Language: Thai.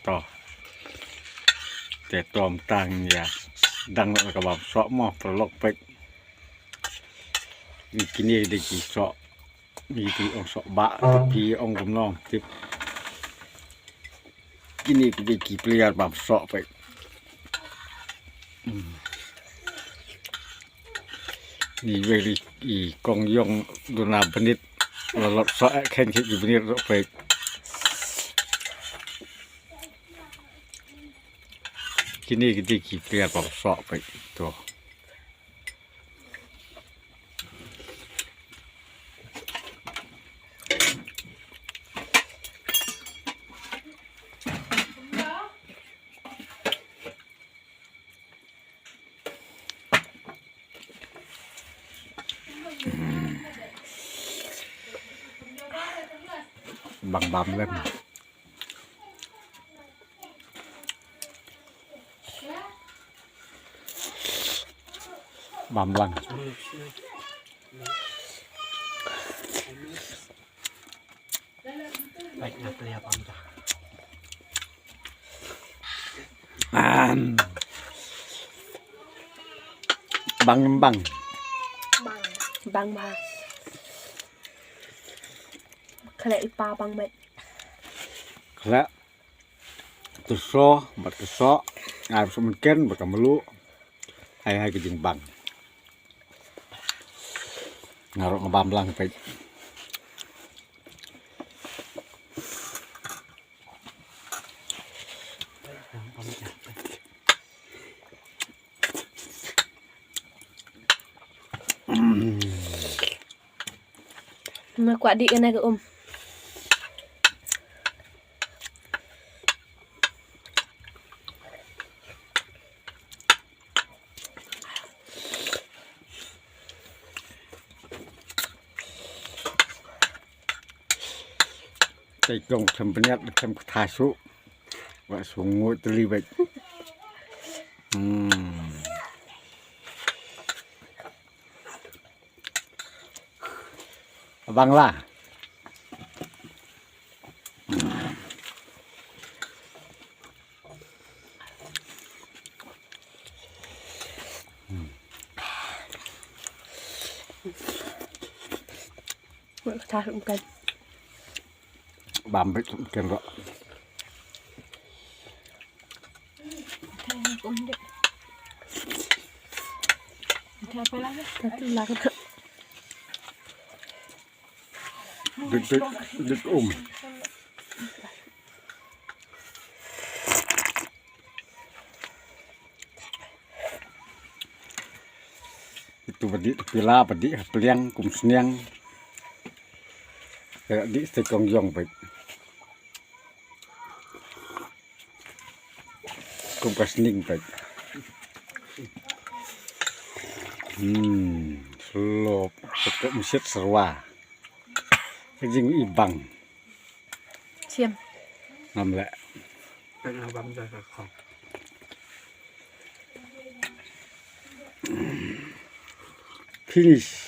ต่อแต่ตอมตังอย่าดังแล้วก็แบบเสาะหม้อปลอกเป็ดมีกินนี่ได้กี่เสาะมีที่องเสาะบะที่พีองกำนองที่กินนี่ได้กี่เปลี่ยนแบบเสาะไปนี่เวลีอีกองยองดูนาบนิดเราลดเสาะแข่งที่บนิดไปกินนี่ได้กี่เปลี่ยนแบบเสาะไปตัวบังบัมเล่มบัมลังbaik nak lihat apa dah. บังบัง băng ba khale ipa băng mệt และตุโซบัดกระซออายสมันเก้นบัดกำมะลุให้ก็จึงบังงารกบามลังไปmà quả đi cái này cáiใจกงทำเป็นยัดทำทาสุว่าสูงงูตลีไปบังล่ะทาสกันบามไปกันก็ดึกitu bedi pila bedi peliang kum seniang kayak di sekong yong baik kum kasning baik selop tetap musit serwa jing ibang chiêm nằm lại Baik nak bam dah kau. finish